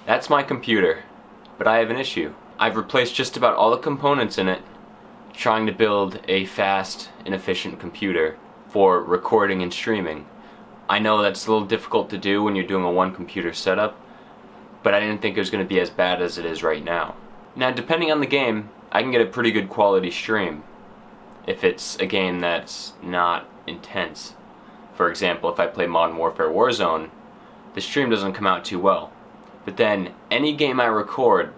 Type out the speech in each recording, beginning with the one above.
That's my computer, but I have an issue. I've replaced just about all the components in it, trying to build a fast and efficient computer for recording and streaming. I know that's a little difficult to do when you're doing a one computer setup, but I didn't think it was going to be as bad as it is right now. Now, depending on the game, I can get a pretty good quality stream if it's a game that's not intense. For example, if I play Modern Warfare Warzone, the stream doesn't come out too well. But then, any game I record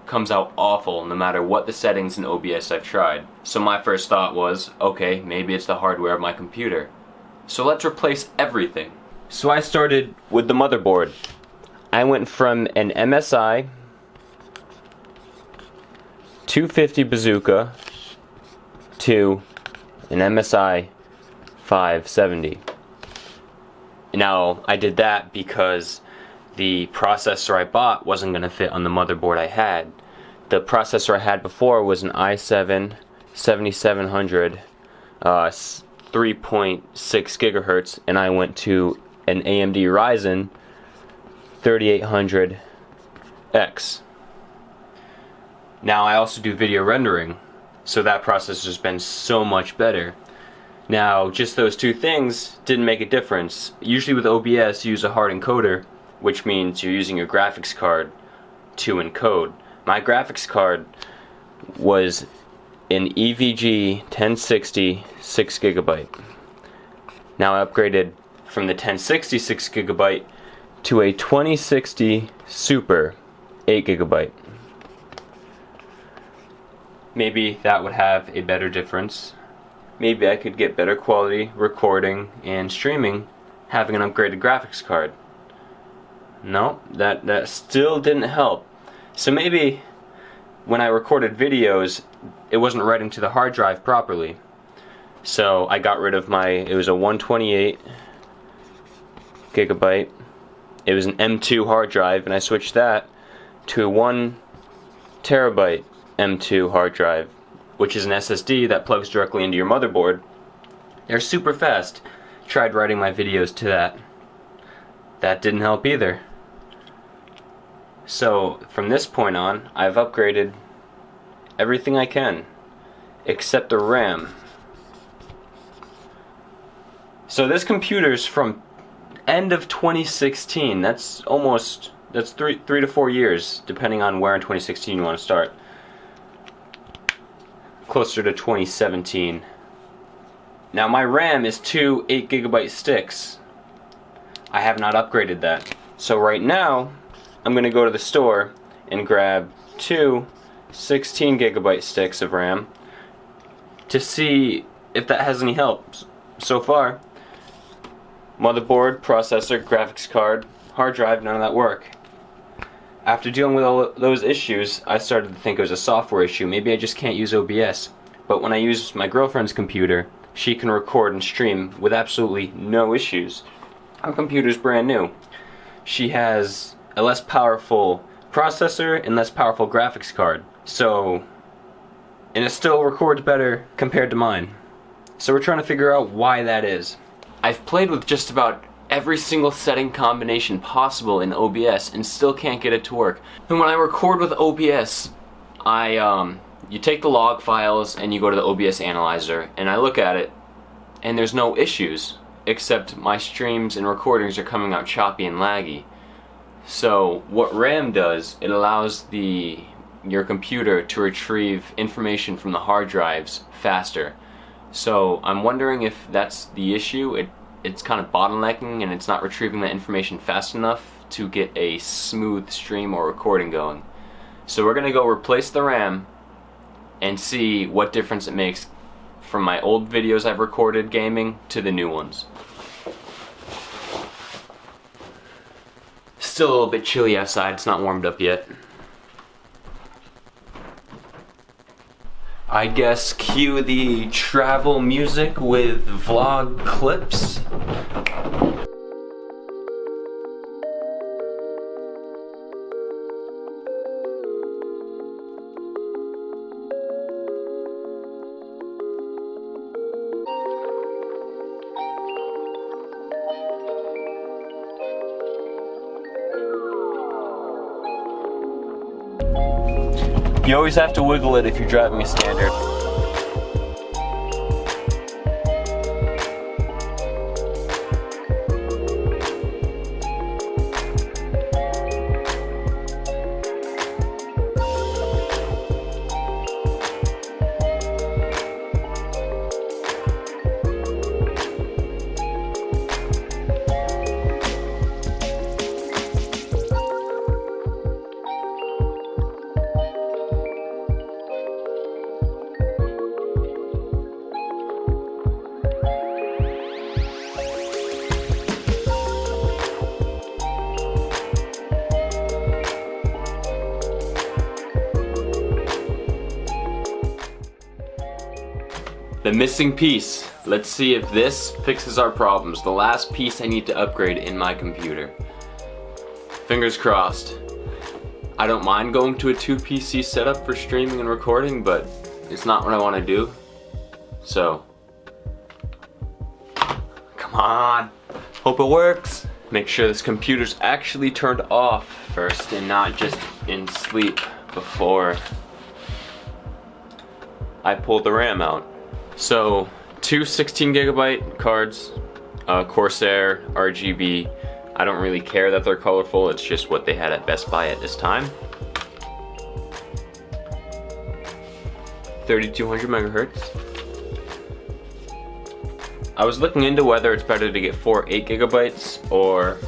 comes out awful no matter what the settings in OBS I've tried. So my first thought was, okay, maybe it's the hardware of my computer. So let's replace everything. So I started with the motherboard. I went from an MSI 250 Bazooka to an MSI 570. Now, I did that because the processor I bought wasn't going to fit on the motherboard I had. The processor I had before was an i7 7700 3.6 gigahertz, and I went to an AMD Ryzen 3800X. Now, I also do video rendering, so that processor's been so much better. Now, just those two things didn't make a difference. Usually with OBS, you use a hard encoder, which means you're using your graphics card to encode. My graphics card was an EVG 1060 6GB. Now I upgraded from the 1060 6GB to a 2060 Super 8GB. Maybe that would have a better difference. Maybe I could get better quality recording and streaming having an upgraded graphics card. No, that still didn't help. So maybe when I recorded videos, it wasn't writing to the hard drive properly. So I got rid of it was a 128 gigabyte. It was an M2 hard drive, and I switched that to a 1 terabyte M2 hard drive, which is an SSD that plugs directly into your motherboard. They're super fast. Tried writing my videos to that. That didn't help either. So from this point on, I've upgraded everything I can, except the RAM. So this computer's from end of 2016. That's 3 to 4 years, depending on where in 2016 you want to start. Closer to 2017. Now my RAM is two 8GB sticks. I have not upgraded that. So right now, I'm going to go to the store and grab two 16GB sticks of RAM to see if that has any help. So far, motherboard, processor, graphics card, hard drive, none of that work. After dealing with all those issues, I started to think it was a software issue. Maybe I just can't use OBS. But when I use my girlfriend's computer, she can record and stream with absolutely no issues. Our computer's brand new. She has a less powerful processor and less powerful graphics card. And it still records better compared to mine. So we're trying to figure out why that is. I've played with just about every single setting combination possible in OBS and still can't get it to work. And when I record with OBS, you take the log files and you go to the OBS analyzer, and I look at it, and there's no issues, except my streams and recordings are coming out choppy and laggy. So what RAM does, it allows your computer to retrieve information from the hard drives faster. So I'm wondering if that's the issue. It's kind of bottlenecking and it's not retrieving that information fast enough to get a smooth stream or recording going. So we're gonna go replace the RAM and see what difference it makes from my old videos I've recorded gaming to the new ones. Still a little bit chilly outside, it's not warmed up yet. I guess cue the travel music with vlog clips. You always have to wiggle it if you're driving a standard. The missing piece. Let's see if this fixes our problems. The last piece I need to upgrade in my computer. Fingers crossed. I don't mind going to a 2 PC setup for streaming and recording, but it's not what I want to do. So, come on. Hope it works. Make sure this computer's actually turned off first and not just in sleep before I pull the RAM out. So, 2 16GB cards, Corsair, RGB. I don't really care that they're colorful, it's just what they had at Best Buy at this time. 3200 megahertz. I was looking into whether it's better to get 4 8GB or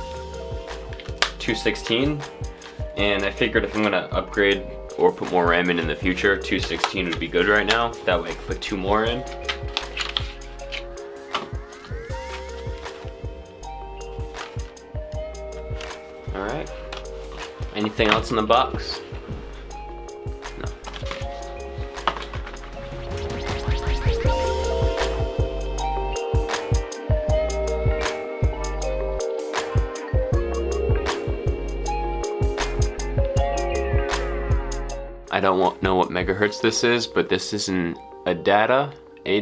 2 16, and I figured if I'm gonna upgrade or put more RAM in the future, 216 would be good right now. That way I could put 2 more in. Alright. Anything else in the box? No. I don't know what megahertz this is, but this is an ADATA. I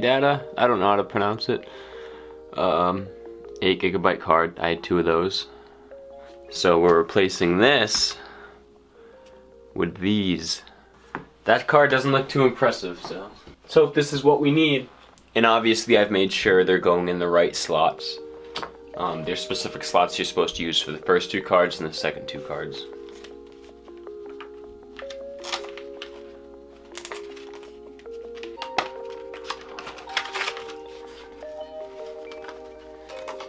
don't know how to pronounce it. 8GB card. I had 2 of those. So we're replacing this with these. That card doesn't look too impressive, so let's hope this is what we need. And obviously I've made sure they're going in the right slots. There's specific slots you're supposed to use for the first 2 cards and the second 2 cards.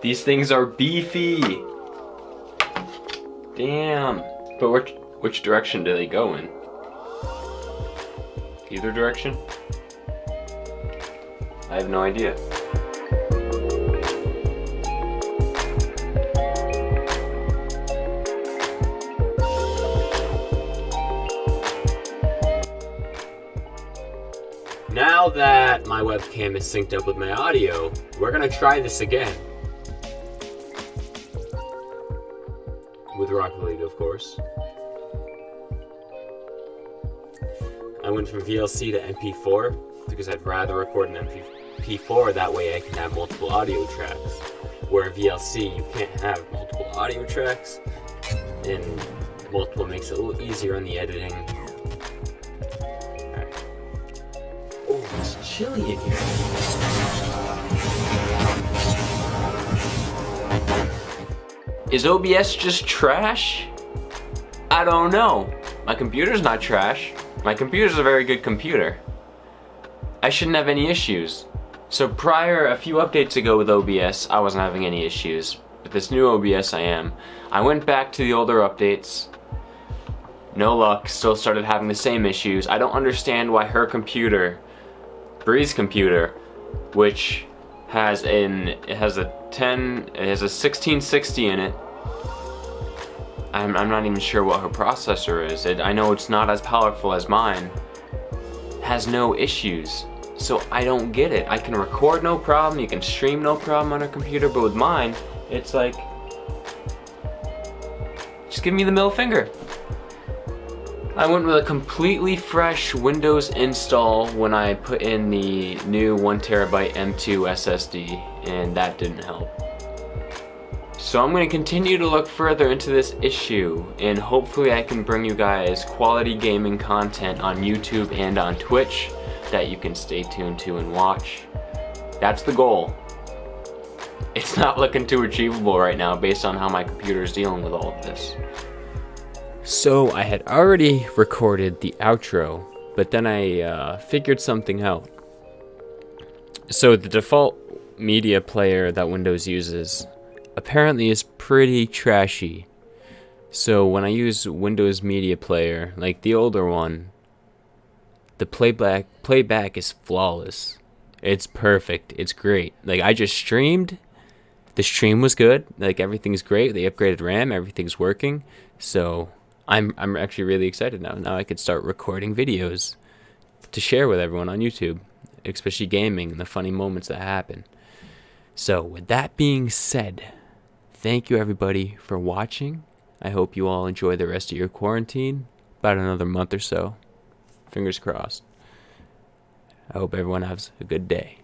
These things are beefy. Damn. But which direction do they go in? Either direction? I have no idea. Now that my webcam is synced up with my audio, we're gonna try this again. With Rocket League, of course. I went from VLC to MP4 because I'd rather record an MP4, that way I can have multiple audio tracks. Where VLC, you can't have multiple audio tracks, and multiple makes it a little easier on the editing. Alright. Oh, it's chilly in here. Is OBS just trash? I don't know. My computer's not trash. My computer's a very good computer. I shouldn't have any issues. So a few updates ago with OBS, I wasn't having any issues. With this new OBS, I am. I went back to the older updates. No luck, still started having the same issues. I don't understand why her computer, Bree's computer, which has a 1660 in it. I'm not even sure what her processor is. I know it's not as powerful as mine. Has no issues. So I don't get it. I can record no problem, you can stream no problem on her computer, but with mine, it's like, just give me the middle finger. I went with a completely fresh Windows install when I put in the new 1TB M2 SSD, and that didn't help. So I'm going to continue to look further into this issue, and hopefully I can bring you guys quality gaming content on YouTube and on Twitch that you can stay tuned to and watch. That's the goal. It's not looking too achievable right now based on how my computer is dealing with all of this. So I had already recorded the outro, but then I figured something out. So the default media player that Windows uses apparently is pretty trashy. So when I use Windows Media Player, like the older one, the playback is flawless. It's perfect. It's great. Like, I just streamed. The stream was good. Like, everything's great. They upgraded RAM. Everything's working. So I'm actually really excited now. Now I could start recording videos to share with everyone on YouTube, especially gaming and the funny moments that happen. So with that being said, thank you everybody for watching. I hope you all enjoy the rest of your quarantine. About another month or so. Fingers crossed. I hope everyone has a good day.